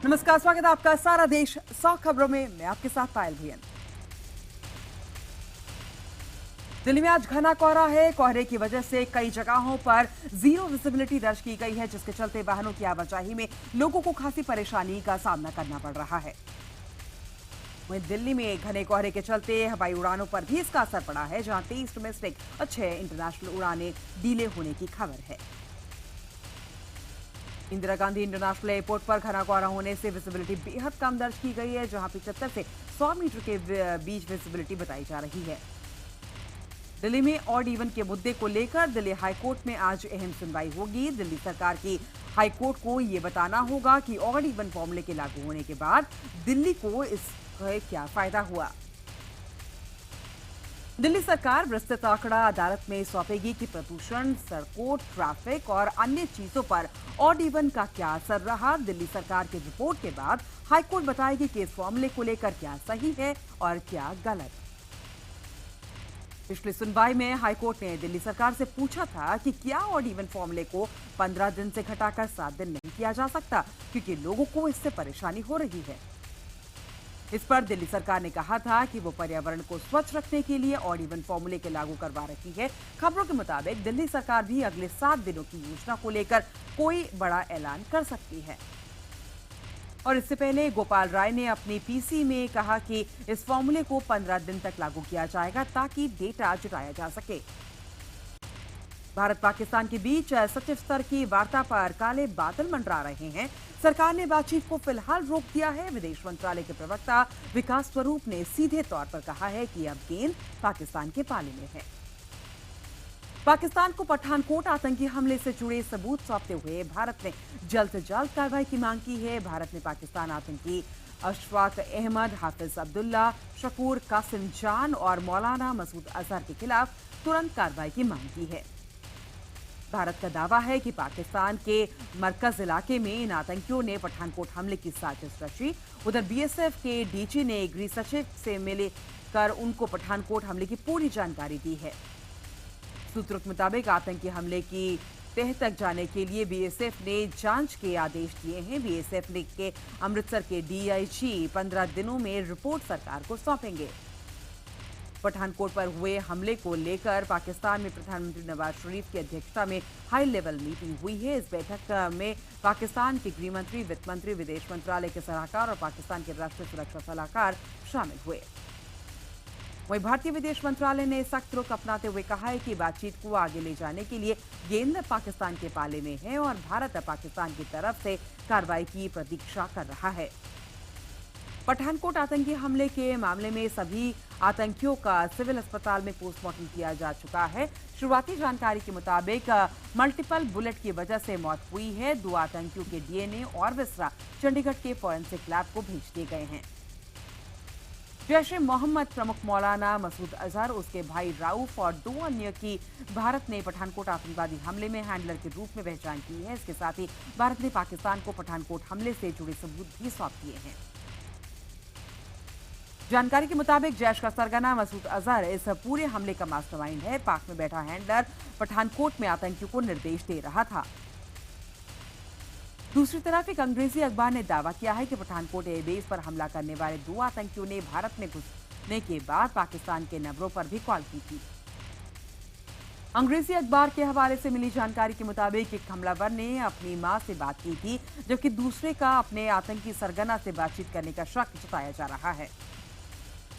नमस्कार, स्वागत है आपका सारा देश 100 खबरों में। मैं आपके साथ पायल भैया। दिल्ली में आज घना कोहरा है। कोहरे की वजह से कई जगहों पर जीरो विजिबिलिटी दर्ज की गई है, जिसके चलते वाहनों की आवाजाही में लोगों को खासी परेशानी का सामना करना पड़ रहा है। वहीं दिल्ली में घने कोहरे के चलते हवाई उड़ानों पर भी इसका असर पड़ा है, जहां 23 डोमेस्टिक और 6 इंटरनेशनल उड़ानें डिले होने की खबर है। इंदिरा गांधी इंटरनेशनल एयरपोर्ट पर घना कोहरा होने से विजिबिलिटी बेहद कम दर्ज की गई है, जहां 75 से 100 मीटर के बीच विजिबिलिटी बताई जा रही है। दिल्ली में ऑड इवन के मुद्दे को लेकर दिल्ली हाईकोर्ट में आज अहम सुनवाई होगी। दिल्ली सरकार की हाईकोर्ट को यह बताना होगा कि ऑड इवन फॉर्मूले के लागू होने के बाद दिल्ली को इसका क्या फायदा हुआ। दिल्ली सरकार विस्तृत आंकड़ा अदालत में सौंपेगी कि प्रदूषण, सड़कों, ट्रैफिक और अन्य चीजों पर ऑड इवन का क्या असर रहा। दिल्ली सरकार की रिपोर्ट के बाद हाईकोर्ट बताएगी कि इस फॉर्मूले को लेकर क्या सही है और क्या गलत। पिछली सुनवाई में हाईकोर्ट ने दिल्ली सरकार से पूछा था कि क्या ऑड इवन फॉर्मूले को 15 दिन से घटाकर 7 दिन नहीं किया जा सकता, क्योंकि लोगों को इससे परेशानी हो रही है। इस पर दिल्ली सरकार ने कहा था कि वो पर्यावरण को स्वच्छ रखने के लिए ऑड इवन फॉर्मूले के लागू करवा रही है। खबरों के मुताबिक दिल्ली सरकार भी अगले 7 दिनों की योजना को लेकर कोई बड़ा ऐलान कर सकती है। और इससे पहले गोपाल राय ने अपनी पीसी में कहा कि इस फॉर्मूले को 15 दिन तक लागू किया जाएगा, ताकि डेटा जुटाया जा सके। भारत पाकिस्तान के बीच सचिव स्तर की वार्ता पर काले बादल मंडरा रहे हैं। सरकार ने बातचीत को फिलहाल रोक दिया है। विदेश मंत्रालय के प्रवक्ता विकास स्वरूप ने सीधे तौर पर कहा है कि अब गेंद पाकिस्तान के पाले में है। पाकिस्तान को पठानकोट आतंकी हमले से जुड़े सबूत सौंपते हुए भारत ने जल्द से जल्द कार्रवाई की मांग की है। भारत ने पाकिस्तान आतंकी अशफाक अहमद, हाफिज अब्दुल्ला, शकूर कासिम जान और मौलाना मसूद अजहर के खिलाफ तुरंत कार्रवाई की मांग की है। भारत का दावा है कि पाकिस्तान के मरकज इलाके में इन आतंकियों ने पठानकोट हमले की साजिश रची। उधर बीएसएफ के डीजी ने गृह सचिव से मिलकर उनको पठानकोट हमले की पूरी जानकारी दी है। सूत्रों के मुताबिक आतंकी हमले की तह तक जाने के लिए बीएसएफ ने जांच के आदेश दिए हैं। बीएसएफ के अमृतसर के डीआईजी 15 दिनों में रिपोर्ट सरकार को सौंपेंगे। पठानकोट पर हुए हमले को लेकर पाकिस्तान में प्रधानमंत्री नवाज शरीफ की अध्यक्षता में हाई लेवल मीटिंग हुई है। इस बैठक में पाकिस्तान के गृह मंत्री, वित्त मंत्री, विदेश मंत्रालय के सलाहकार और पाकिस्तान के राष्ट्रीय सुरक्षा सलाहकार शामिल हुए। वहीं भारतीय विदेश मंत्रालय ने सख्त रुख अपनाते हुए कहा है कि बातचीत को आगे ले जाने के लिए गेंद पाकिस्तान के पाले में है और भारत पाकिस्तान की तरफ से कार्रवाई की प्रतीक्षा कर रहा है। पठानकोट आतंकी हमले के मामले में सभी आतंकियों का सिविल अस्पताल में पोस्टमार्टम किया जा चुका है। शुरुआती जानकारी के मुताबिक मल्टीपल बुलेट की वजह से मौत हुई है। 2 आतंकियों के डीएनए और विसरा चंडीगढ़ के फॉरेंसिक लैब को भेज दिए गए हैं। जैश ए मोहम्मद प्रमुख मौलाना मसूद अजहर, उसके भाई राउफ और 2 अन्य की भारत ने पठानकोट आतंकवादी हमले में हैंडलर के रूप में पहचान की है। इसके साथ ही भारत ने पाकिस्तान को पठानकोट हमले से जुड़े सबूत भी सौंप दिए हैं। जानकारी के मुताबिक जैश का सरगना मसूद अजहर इस पूरे हमले का मास्टरमाइंड है। पाक में बैठा हैंडलर पठानकोट में आतंकियों को निर्देश दे रहा था। दूसरी तरफ एक अंग्रेजी अखबार ने दावा किया है कि पठानकोट एयरबेस पर हमला करने वाले 2 आतंकियों ने भारत में घुसने के बाद पाकिस्तान के नंबरों पर भी कॉल की थी। अंग्रेजी अखबार के हवाले से मिली जानकारी के मुताबिक एक हमलावर ने अपनी मां से बात की थी, जबकि दूसरे का अपने आतंकी सरगना से बातचीत करने का शक जताया जा रहा है।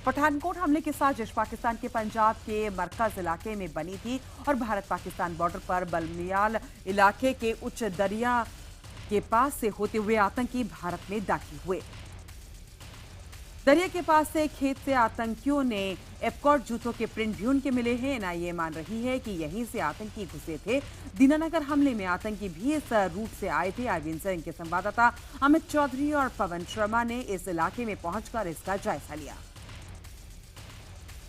पठानकोट हमले की साजिश पाकिस्तान के पंजाब के मरकज इलाके में बनी थी और भारत पाकिस्तान बॉर्डर पर बलमियाल इलाके के उच्च दरिया के पास से होते हुए आतंकी भारत में दाखिल हुए। दरिया के पास से खेत से आतंकियों ने एपकॉट जूतों के प्रिंट भी उनके मिले हैं। एनआईए मान रही है कि यहीं से आतंकी घुसे थे। दीनानगर हमले में आतंकी भी इस रूट से आए थे। आईवीएन के संवाददाता अमित चौधरी और पवन शर्मा ने इस इलाके में पहुंचकर इसका जायजा लिया।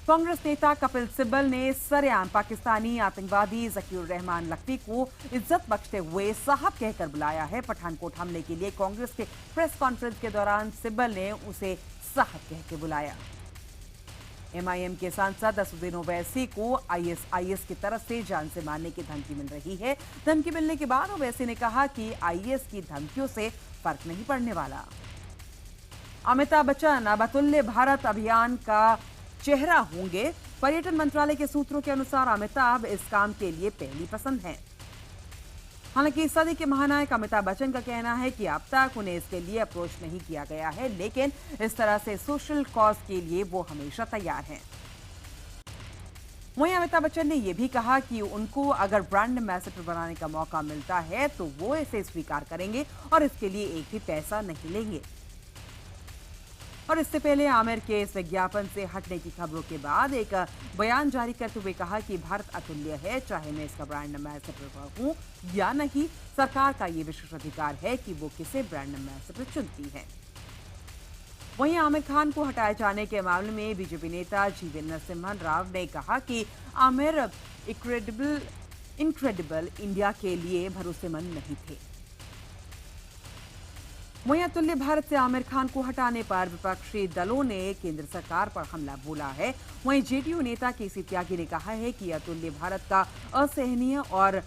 कांग्रेस नेता कपिल सिब्बल ने सरेआम पाकिस्तानी आतंकवादी जकीउर रहमान लखवी को इज्जत बख्शते हुए साहब कहकर बुलाया है। पठानकोट हमले के लिए कांग्रेस के प्रेस कॉन्फ्रेंस के दौरान सिब्बल ने उसे साहब कह के बुलाया। एमआईएम के सांसद असदुद्दीन ओवैसी को आईएसआईएस की तरफ से जान से मारने की धमकी मिल रही है। धमकी मिलने के बाद ओवैसी ने कहा कि आईएस की धमकियों से फर्क नहीं पड़ने वाला। अमिताभ बच्चन अब अतुल्य भारत अभियान का चेहरा होंगे। पर्यटन मंत्रालय के सूत्रों के अनुसार अमिताभ इस काम के लिए पहली पसंद हैं। हालांकि सदी के महानायक अमिताभ बच्चन का कहना है कि अब तक उन्हें इसके लिए अप्रोच नहीं किया गया है, लेकिन इस तरह से सोशल कॉज के लिए वो हमेशा तैयार हैं। वहीं अमिताभ बच्चन ने यह भी कहा कि उनको अगर ब्रांड एम्बेसडर बनाने का मौका मिलता है तो वो इसे स्वीकार करेंगे और इसके लिए एक भी पैसा नहीं लेंगे। और इससे पहले आमिर के इस विज्ञापन से हटने की खबरों के बाद एक बयान जारी करते हुए कहा कि भारत अतुल्य है, चाहे मैं इसका ब्रांड एम्बेसडर हूं या नहीं, सरकार का ये विशेष अधिकार है कि वो किसे ब्रांड एम्बेसडर चुनती है। वहीं आमिर खान को हटाए जाने के मामले में बीजेपी नेता जीवी नरसिम्हा राव ने कहा कि आमिर इनक्रेडिबल इंडिया के लिए भरोसेमंद नहीं थे। वहीं अतुल्य भारत से आमिर खान को हटाने पर विपक्षी दलों ने केंद्र सरकार पर हमला बोला है। वहीं जेडीयू नेता केसी त्यागी ने कहा है कि अतुल्य भारत का असहनीय और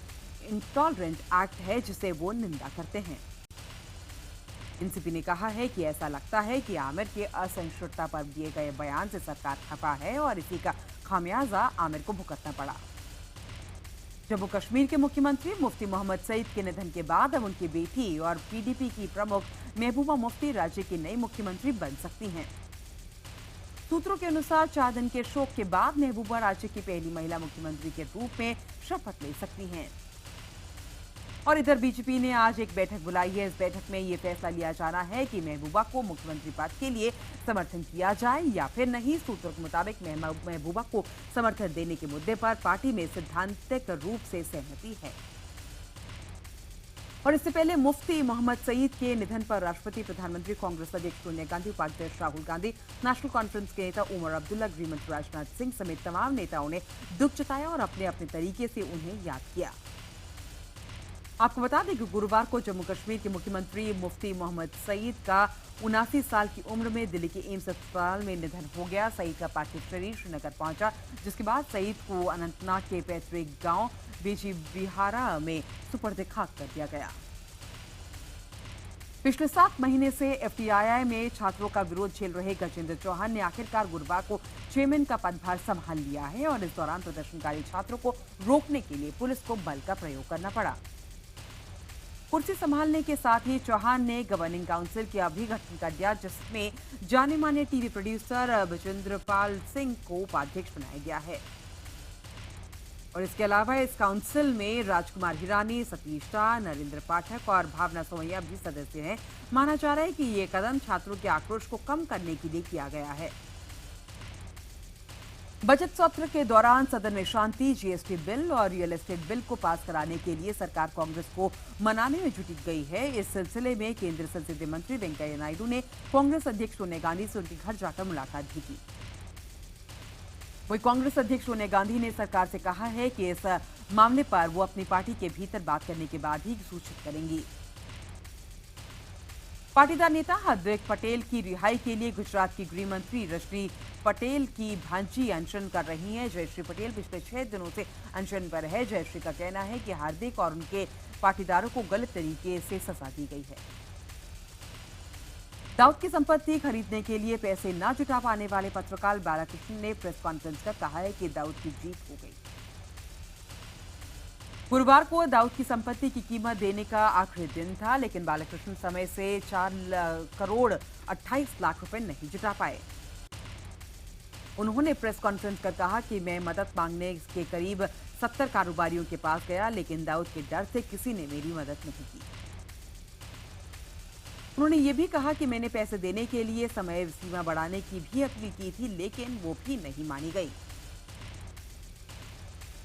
इंटॉलरेंट एक्ट है जिसे वो निंदा करते हैं। एनसीपी ने कहा है कि ऐसा लगता है कि आमिर के असहिष्णुता पर दिए गए बयान से सरकार खफा है और इसी का खामियाजा आमिर को भुगतना पड़ा। जम्मू कश्मीर के मुख्यमंत्री मुफ्ती मोहम्मद सईद के निधन के बाद अब उनकी बेटी और पीडीपी की प्रमुख महबूबा मुफ्ती राज्य की नई मुख्यमंत्री बन सकती हैं। सूत्रों के अनुसार 4 दिन के शोक के बाद महबूबा राज्य की पहली महिला मुख्यमंत्री के रूप में शपथ ले सकती हैं। और इधर बीजेपी ने आज एक बैठक बुलाई है। इस बैठक में यह फैसला लिया जाना है कि महबूबा को मुख्यमंत्री पद के लिए समर्थन किया जाए या फिर नहीं। सूत्रों के मुताबिक महबूबा को समर्थन देने के मुद्दे पर पार्टी में सैद्धांतिक रूप से सहमति है। और इससे पहले मुफ्ती मोहम्मद सईद के निधन पर राष्ट्रपति, प्रधानमंत्री, कांग्रेस अध्यक्ष सोनिया गांधी, उपाध्यक्ष राहुल गांधी, नेशनल कॉन्फ्रेंस के नेता उमर अब्दुल्ला, गृहमंत्री राजनाथ सिंह समेत तमाम नेताओं ने दुख जताया और अपने अपने तरीके से उन्हें याद किया। आपको बता दें कि गुरुवार को जम्मू कश्मीर के मुख्यमंत्री मुफ्ती मोहम्मद सईद का 79 साल की उम्र में दिल्ली के एम्स अस्पताल में निधन हो गया। सईद का पार्थिव शरीर श्रीनगर पहुंचा, जिसके बाद सईद को अनंतनाग के पैतृक गांव बेजीबिहारा में सुपुर्द खाक कर दिया गया। पिछले 7 महीने से एफटीआईआई में छात्रों का विरोध झेल रहे गजेंद्र चौहान ने आखिरकार गुरुवार को चेयरमैन का पदभार संभाल लिया है और इस दौरान प्रदर्शनकारी छात्रों को रोकने के लिए पुलिस को बल का प्रयोग करना पड़ा। कुर्सी संभालने के साथ ही चौहान ने गवर्निंग काउंसिल की अभी गठन कर दिया, जिसमें जाने माने टीवी प्रोड्यूसर बजेंद्र पाल सिंह को उपाध्यक्ष बनाया गया है। और इसके अलावा इस काउंसिल में राजकुमार हिरानी, सतीश शाह, नरेंद्र पाठक और भावना सोमैया भी सदस्य हैं। माना जा रहा है कि ये कदम छात्रों के आक्रोश को कम करने के लिए किया गया है। बजट सत्र के दौरान सदन में शांति, जीएसटी बिल और रियल एस्टेट बिल को पास कराने के लिए सरकार कांग्रेस को मनाने में जुटी गई है। इस सिलसिले में केंद्रीय संसदीय मंत्री वेंकैया नायडू ने कांग्रेस अध्यक्ष सोनिया गांधी से उनके घर जाकर मुलाकात भी की। वहीं कांग्रेस अध्यक्ष सोनिया गांधी ने सरकार से कहा है कि इस मामले पर वो अपनी पार्टी के भीतर बात करने के बाद ही सूचित करेंगी। पाटीदार नेता हार्दिक पटेल की रिहाई के लिए गुजरात की गृह मंत्री रजनी पटेल की भांजी अनशन कर रही हैं। जयश्री पटेल पिछले 6 दिनों से अनशन पर है। जयश्री का कहना है कि हार्दिक और उनके पाटीदारों को गलत तरीके से सजा दी गई है। दाऊद की संपत्ति खरीदने के लिए पैसे न जुटा पाने वाले पत्रकार बालाकृष्ण ने प्रेस कॉन्फ्रेंस कर कहा है कि दाऊद की जीत हो गई। गुरुवार को दाऊद की संपत्ति की कीमत देने का आखिरी दिन था, लेकिन बालाकृष्ण समय से 4 करोड़ 28 लाख रुपए नहीं जुटा पाए। उन्होंने प्रेस कॉन्फ्रेंस कर कहा कि मैं मदद मांगने के करीब 70 कारोबारियों के पास गया, लेकिन दाऊद के डर से किसी ने मेरी मदद नहीं की। उन्होंने ये भी कहा कि मैंने पैसे देने के लिए समय सीमा बढ़ाने की भी अपील की थी, लेकिन वो भी नहीं मानी गई।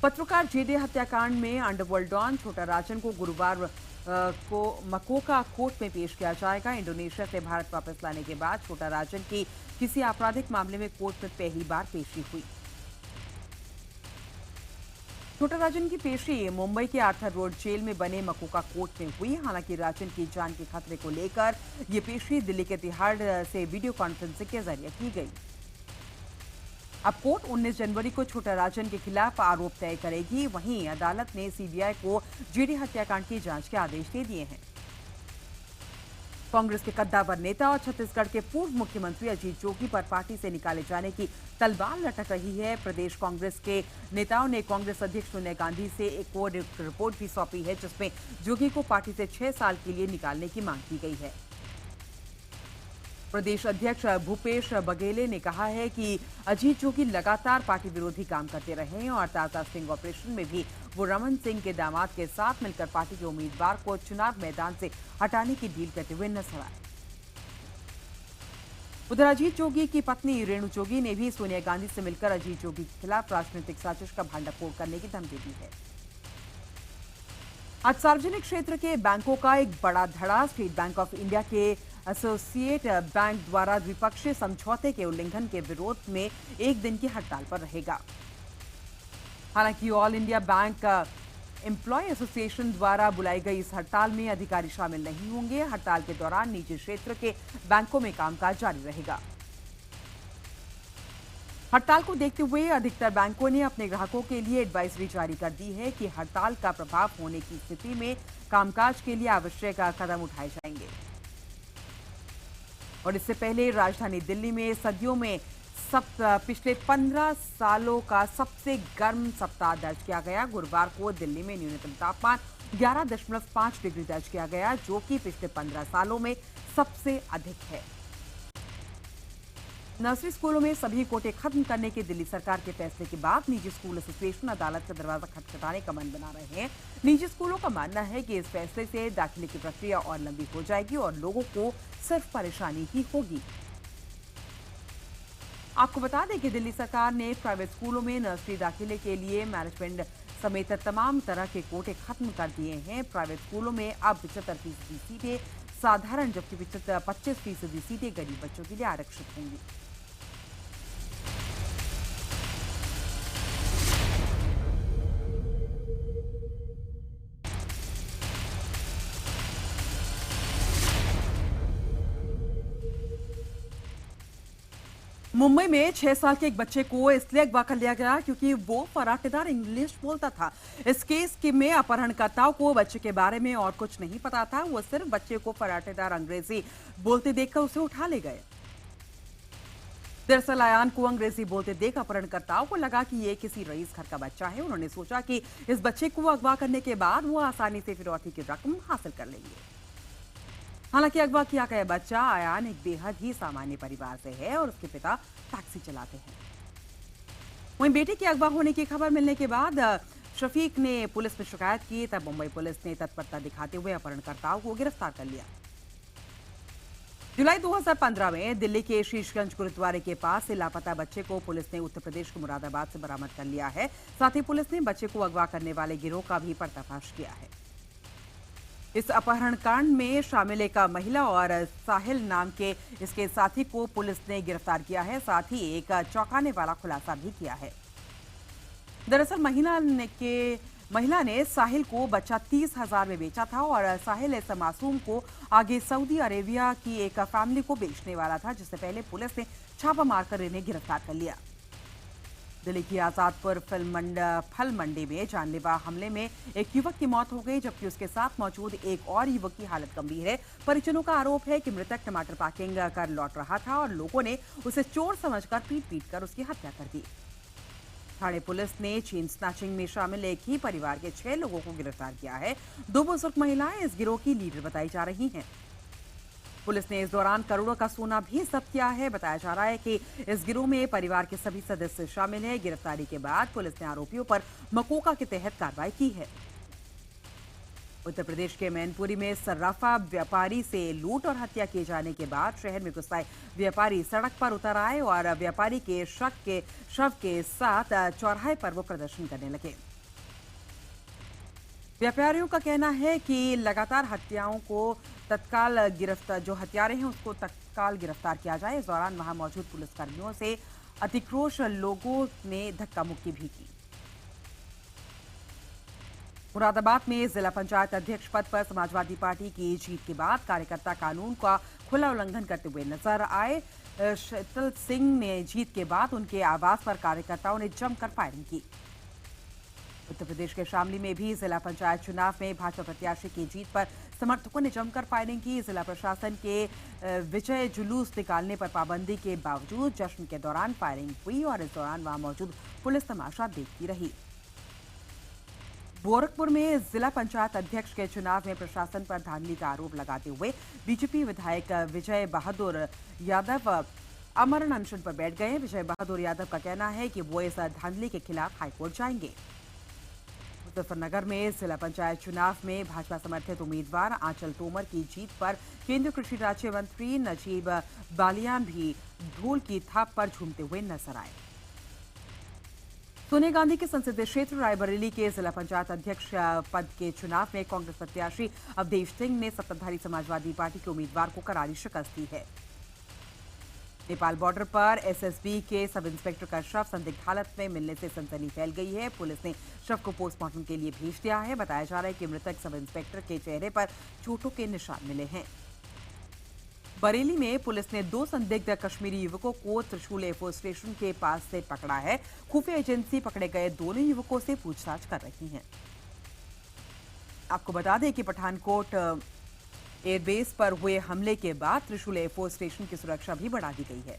पत्रकार जेडे हत्याकांड में अंडरवर्ल्ड डॉन छोटा राजन को गुरुवार को मकोका कोर्ट में पेश किया जाएगा। इंडोनेशिया से भारत वापस लाने के बाद छोटा राजन की किसी आपराधिक मामले में कोर्ट में पहली बार पेशी हुई। छोटा राजन की पेशी मुंबई के आर्थर रोड जेल में बने मकोका कोर्ट में हुई। हालांकि राजन की जान के खतरे को लेकर ये पेशी दिल्ली के तिहाड़ से वीडियो कॉन्फ्रेंसिंग के जरिए की गई। अब कोर्ट 19 जनवरी को छोटा राजन के खिलाफ आरोप तय करेगी। वहीं अदालत ने सीबीआई को जीडी हत्याकांड की जांच के आदेश दे दिए हैं। कांग्रेस के कद्दावर नेता और छत्तीसगढ़ के पूर्व मुख्यमंत्री अजीत जोगी पर पार्टी से निकाले जाने की तलवार लटक रही है। प्रदेश कांग्रेस के नेताओं ने कांग्रेस अध्यक्ष सोनिया गांधी से एक और रिपोर्ट भी सौंपी है, जिसमें जोगी को पार्टी से 6 साल के लिए निकालने की मांग की गई है। प्रदेश अध्यक्ष भूपेश बघेल ने कहा है कि अजीत जोगी लगातार पार्टी विरोधी काम करते रहे हैं और ताजा स्टिंग ऑपरेशन में भी वो रमन सिंह के दामाद के साथ मिलकर पार्टी के उम्मीदवार को चुनाव मैदान से हटाने की डील करते हुए नजर आए। उधर अजीत जोगी की पत्नी रेणु जोगी ने भी सोनिया गांधी से मिलकर अजीत जोगी के खिलाफ राजनीतिक साजिश का भांडाफोड़ करने की धमकी दी है। आज सार्वजनिक क्षेत्र के बैंकों का एक बड़ा धड़ा। स्टेट बैंक ऑफ इंडिया के एसोसिएट बैंक द्वारा द्विपक्षीय समझौते के उल्लंघन के विरोध में एक दिन की हड़ताल पर रहेगा। हालांकि all India bank employ association द्वारा बुलाई गई इस हड़ताल में अधिकारी शामिल नहीं होंगे। हड़ताल के दौरान निजी क्षेत्र के बैंकों में कामकाज जारी रहेगा। हड़ताल को देखते हुए अधिकतर बैंकों ने अपने ग्राहकों के लिए एडवाइजरी जारी कर दी है कि हड़ताल का प्रभाव होने की स्थिति में कामकाज के लिए आवश्यक कदम उठाए जाएंगे। और इससे पहले राजधानी दिल्ली में सदियों में पिछले 15 सालों का सबसे गर्म सप्ताह दर्ज किया गया। गुरुवार को दिल्ली में न्यूनतम तापमान 11.5 डिग्री दर्ज किया गया, जो कि पिछले 15 सालों में सबसे अधिक है। नर्सरी स्कूलों में सभी कोटे खत्म करने के दिल्ली सरकार के फैसले के बाद निजी स्कूल एसोसिएशन अदालत का दरवाजा खटखटाने का मन बना रहे हैं। निजी स्कूलों का मानना है कि इस फैसले से दाखिले की प्रक्रिया और लंबी हो जाएगी और लोगों को सिर्फ परेशानी ही होगी। आपको बता दें कि दिल्ली सरकार ने प्राइवेट स्कूलों में नर्सरी दाखिले के लिए मैनेजमेंट समेत तमाम तरह के कोटे खत्म कर दिए हैं। प्राइवेट स्कूलों में अब 75% सीटें साधारण, जबकि 25% सीटें गरीब बच्चों के लिए आरक्षित होंगी। मुंबई में 6 साल के एक बच्चे को इसलिए अगवा कर लिया गया क्योंकि वो फराटेदार इंग्लिश बोलता था। इस केस के में अपहरणकर्ताओं को बच्चे के बारे में और कुछ नहीं पता था। वो सिर्फ बच्चे को फराटेदार अंग्रेजी बोलते देखकर उसे उठा ले गए। दरअसल अयान को अंग्रेजी बोलते देख अपहरणकर्ताओं को लगा कि ये किसी रईस घर का बच्चा है। उन्होंने सोचा कि इस बच्चे को अगवा करने के बाद वो आसानी से फिरौती की रकम हासिल कर लेंगे। हालांकि अगवा किया गया बच्चा अयान एक बेहद ही सामान्य परिवार से है और उसके पिता टैक्सी चलाते हैं। वहीं बेटे के अगवा होने की खबर मिलने के बाद शफीक ने पुलिस में शिकायत की। तब मुंबई पुलिस ने तत्परता दिखाते हुए अपहरणकर्ताओं को गिरफ्तार कर लिया। जुलाई 2015 में दिल्ली के शीशगंज गुरुद्वारे के पास से लापता बच्चे को पुलिस ने उत्तर प्रदेश के मुरादाबाद से बरामद कर लिया है। साथ ही पुलिस ने बच्चे को अगवा करने वाले गिरोह का भी पर्दाफाश किया है। इस अपहरण कांड में शामिल एक महिला और साहिल नाम के इसके साथी को पुलिस ने गिरफ्तार किया है। साथ ही एक चौंकाने वाला खुलासा भी किया है। दरअसल महिला ने साहिल को बच्चा 30,000 में बेचा था और साहिल इस मासूम को आगे सऊदी अरेबिया की एक फैमिली को बेचने वाला था, जिससे पहले पुलिस ने छापा मारकर इन्हें गिरफ्तार कर लिया। दिल्ली की आजादपुर फल मंडी में जानलेवा हमले में एक युवक की मौत हो गई, जबकि उसके साथ मौजूद एक और युवक की हालत गंभीर है। परिजनों का आरोप है कि मृतक टमाटर पैकिंग कर लौट रहा था और लोगों ने उसे चोर समझकर पीट कर उसकी हत्या कर दी। थाने पुलिस ने चेन स्नैचिंग में शामिल एक ही परिवार के 6 लोगों को गिरफ्तार किया है। 2 बुजुर्ग महिलाएं इस गिरोह की लीडर बताई जा रही हैं। पुलिस ने इस दौरान करोड़ों का सोना भी जब्त किया है। बताया जा रहा है कि इस गिरोह में परिवार के सभी सदस्य शामिल हैं। गिरफ्तारी के बाद पुलिस ने आरोपियों पर मकोका के तहत कार्रवाई की है। उत्तर प्रदेश के मैनपुरी में सर्राफा व्यापारी से लूट और हत्या किए जाने के बाद शहर में गुस्साए व्यापारी सड़क पर उतर आए और व्यापारी के शव के साथ चौराहे पर वो प्रदर्शन करने लगे। व्यापारियों का कहना है कि लगातार हत्याओं को तत्काल जो हत्यारे हैं उसको तत्काल गिरफ्तार किया जाए। इस दौरान वहां मौजूद पुलिसकर्मियों से अतिक्रोश लोगों ने धक्का मुक्की भी की। मुरादाबाद में जिला पंचायत अध्यक्ष पद पर समाजवादी पार्टी की जीत के बाद कार्यकर्ता कानून का खुला उल्लंघन करते हुए नजर आए। शीतल सिंह ने जीत के बाद उनके आवास पर कार्यकर्ताओं ने जमकर फायरिंग की। उत्तर प्रदेश के शामली में भी जिला पंचायत चुनाव में भाजपा प्रत्याशी की जीत पर समर्थकों ने जमकर फायरिंग की। जिला प्रशासन के विजय जुलूस निकालने पर पाबंदी के बावजूद जश्न के दौरान फायरिंग हुई और इस दौरान वहां मौजूद पुलिस तमाशा देखती रही। गोरखपुर में जिला पंचायत अध्यक्ष के चुनाव में प्रशासन पर धांधली का आरोप लगाते हुए बीजेपी विधायक विजय बहादुर यादव अमरण अनशन पर बैठ गए। विजय बहादुर यादव का कहना है कि वो इस धांधली के खिलाफ हाईकोर्ट जाएंगे। मुजफ्फरनगर में जिला पंचायत चुनाव में भाजपा समर्थित उम्मीदवार आंचल तोमर की जीत पर केंद्रीय कृषि राज्य मंत्री नजीब बालियान भी ढोल की थाप पर झूमते हुए नजर आए। सोनिया गांधी के संसदीय क्षेत्र रायबरेली के जिला पंचायत अध्यक्ष पद के चुनाव में कांग्रेस प्रत्याशी अवधेश सिंह ने सत्ताधारी समाजवादी पार्टी के उम्मीदवार को करारी शिकस्त दी है। नेपाल बॉर्डर पर एसएसबी के सब इंस्पेक्टर का शव संदिग्ध हालत में मिलने से सनसनी फैल गई है। पुलिस ने शव को पोस्टमार्टम के लिए भेज दिया है। बताया जा रहा है कि मृतक सब इंस्पेक्टर के चेहरे पर चोटों के निशान मिले हैं। बरेली में पुलिस ने 2 संदिग्ध कश्मीरी युवकों को त्रिशूल एयरफोर्स स्टेशन के पास से पकड़ा है। खुफिया एजेंसी पकड़े गए दोनों युवकों से पूछताछ कर रही है। आपको बता दें कि पठानकोट एयरबेस पर हुए हमले के बाद त्रिशूल एयरफोर्स स्टेशन की सुरक्षा भी बढ़ा दी गई है।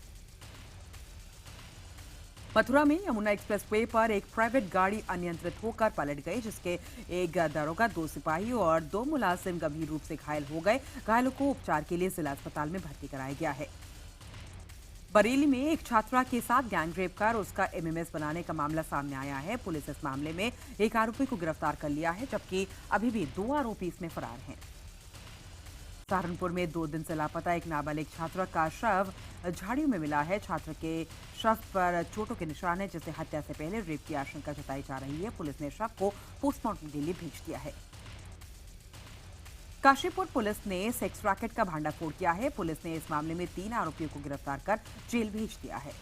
मथुरा में यमुना एक्सप्रेसवे पर एक प्राइवेट गाड़ी अनियंत्रित होकर पलट गई, जिसके एक दरोगा, 2 सिपाही और 2 मुलाजिम गंभीर रूप से घायल हो गए। घायलों को उपचार के लिए जिला अस्पताल में भर्ती कराया गया है। बरेली में एक छात्रा के साथ गैंगरेप कर उसका एमएमएस बनाने का मामला सामने आया है। पुलिस इस मामले में एक आरोपी को गिरफ्तार कर लिया है, जबकि अभी भी 2 आरोपी इसमें फरार हैं। सहारनपुर में 2 दिन से लापता एक नाबालिग छात्रा का शव झाड़ियों में मिला है। छात्र के शव पर चोटों के निशान है, जिसे हत्या से पहले रेप की आशंका जताई जा रही है। पुलिस ने शव को पोस्टमार्टम के लिए भेज दिया है। काशीपुर पुलिस ने सेक्स रैकेट का भांडाफोड़ किया है। पुलिस ने इस मामले में 3 आरोपियों को गिरफ्तार कर जेल भेज दिया है।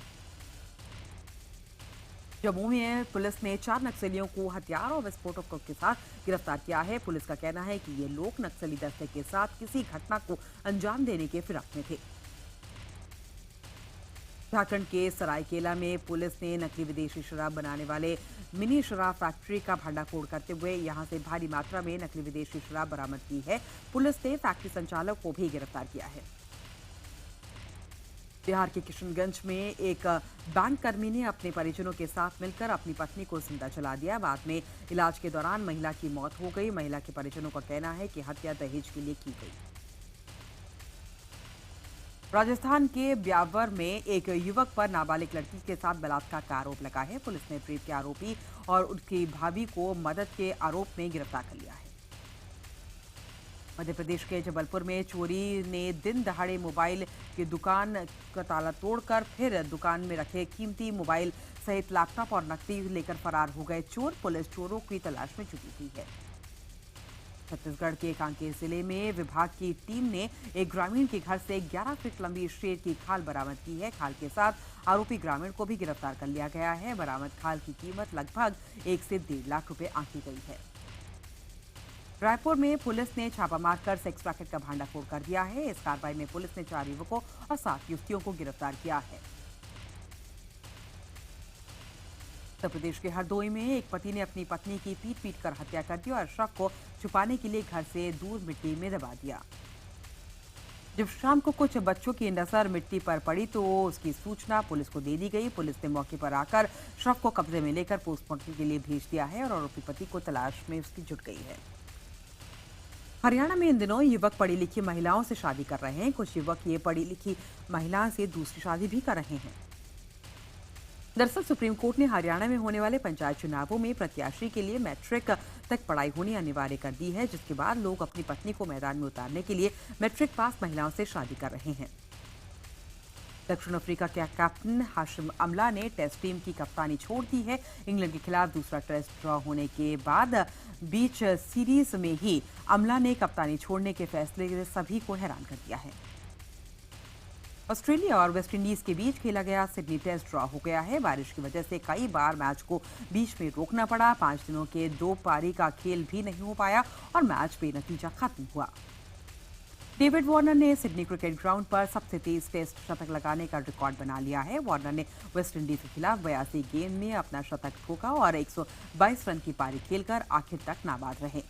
जम्मू में पुलिस ने 4 नक्सलियों को हथियार और विस्फोटकों के साथ गिरफ्तार किया है। पुलिस का कहना है कि ये लोग नक्सली दस्ते के साथ किसी घटना को अंजाम देने के फिराक में थे। झारखंड के सरायकेला में पुलिस ने नकली विदेशी शराब बनाने वाले मिनी शराब फैक्ट्री का भंडाफोड़ करते हुए यहां से भारी मात्रा में नकली विदेशी शराब बरामद की है। पुलिस ने फैक्ट्री संचालक को भी गिरफ्तार किया है। बिहार के किशनगंज में एक बैंक कर्मी ने अपने परिजनों के साथ मिलकर अपनी पत्नी को जिंदा जला दिया। बाद में इलाज के दौरान महिला की मौत हो गई। महिला के परिजनों का कहना है कि हत्या दहेज के लिए की गई। राजस्थान के ब्यावर में एक युवक पर नाबालिग लड़की के साथ बलात्कार का आरोप लगा है। पुलिस ने रेप के आरोपी और उसकी भाभी को मदद के आरोप में गिरफ्तार कर लिया है। मध्य प्रदेश के जबलपुर में चोरी ने दिन दहाड़े मोबाइल की दुकान का ताला तोड़कर फिर दुकान में रखे कीमती मोबाइल सहित लैपटॉप और नकदी लेकर फरार हो गए चोर। पुलिस चोरों की तलाश में जुटी हुई है। छत्तीसगढ़ के कांकेर जिले में विभाग की टीम ने एक ग्रामीण के घर से 11 फीट लंबी शेर की खाल बरामद की है। खाल के साथ आरोपी ग्रामीण को भी गिरफ्तार कर लिया गया है। बरामद खाल की कीमत लगभग 1 से 1.5 लाख रुपए आंकी गई है। रायपुर में पुलिस ने छापा मारकर सेक्स रैकेट का भांडाफोड़ कर दिया है। इस कार्रवाई में पुलिस ने 4 युवकों और 7 युवतियों को गिरफ्तार किया है। उत्तर प्रदेश के हरदोई में एक पति ने अपनी पत्नी की पीट कर हत्या कर दी और शव को छुपाने के लिए घर से दूर मिट्टी में दबा दिया। जब शाम को कुछ बच्चों की नजर मिट्टी पर पड़ी तो उसकी सूचना पुलिस को दे दी गई। पुलिस ने मौके पर आकर शव को कब्जे में लेकर पोस्टमार्टम के लिए भेज दिया है और आरोपी पति को तलाश में उसकी जुट गई है। हरियाणा में इन दिनों युवक पढ़ी लिखी महिलाओं से शादी कर रहे हैं। कुछ युवक ये पढ़ी लिखी महिला से दूसरी शादी भी कर रहे हैं। दरअसल सुप्रीम कोर्ट ने हरियाणा में होने वाले पंचायत चुनावों में प्रत्याशी के लिए मैट्रिक तक पढ़ाई होनी अनिवार्य कर दी है, जिसके बाद लोग अपनी पत्नी को मैदान में उतारने के लिए मैट्रिक पास महिलाओं से शादी कर रहे हैं। दक्षिण अफ्रीका के कैप्टन हाशिम अमला ने टेस्ट टीम की कप्तानी छोड़ दी है। इंग्लैंड के खिलाफ दूसरा टेस्ट ड्रॉ होने के बाद बीच सीरीज में ही अमला ने कप्तानी छोड़ने के फैसले से सभी को हैरान कर दिया है। ऑस्ट्रेलिया और वेस्टइंडीज के बीच खेला गया सिडनी टेस्ट ड्रॉ हो गया है। बारिश की वजह से कई बार मैच को बीच में रोकना पड़ा। 5 दिनों के 2 पारी का खेल भी नहीं हो पाया और मैच बेनतीजा खत्म हुआ। डेविड वार्नर ने सिडनी क्रिकेट ग्राउंड पर सबसे तेज टेस्ट शतक लगाने का रिकॉर्ड बना लिया है। वार्नर ने वेस्टइंडीज के खिलाफ 82 गेंद में अपना शतक ठोका और 122 रन की पारी खेलकर आखिर तक नाबाद रहे।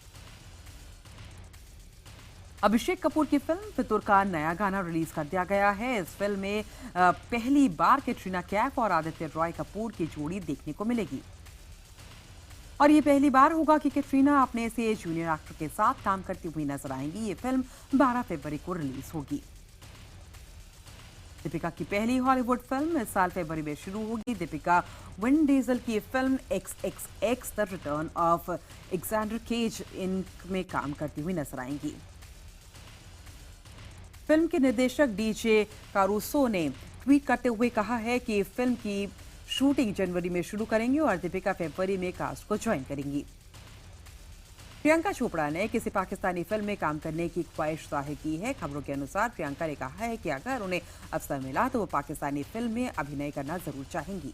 अभिषेक कपूर की फिल्म फितूर का नया गाना रिलीज कर दिया गया है। इस फिल्म में पहली बार कैटरीना कैफ और आदित्य रॉय कपूर की जोड़ी देखने को मिलेगी और ये पहली बार होगा कि कैटरीना अपने से जूनियर एक्टर के साथ काम करती हुई नजर आएंगी। ये फिल्म 12 फरवरी को रिलीज होगी। दीपिका की पहली हॉलीवुड फिल्म इस साल फरवरी में शुरू होगी। दीपिका विन डीजल की film XXX the return of Alexander Cage में काम करती हुई नजर आएंगी। फिल्म के निर्देशक डीजे कारूसो ने ट्वीट करते हुए कहा है कि फिल्म की शूटिंग जनवरी में शुरू करेंगे और दीपिका फरवरी में कास्ट को ज्वाइन करेंगी। प्रियंका चोपड़ा ने किसी पाकिस्तानी फिल्म में काम करने की ख्वाहिश जाहिर की है। खबरों के अनुसार प्रियंका ने कहा है कि अगर उन्हें अवसर मिला तो वो पाकिस्तानी फिल्म में अभिनय करना जरूर चाहेंगी।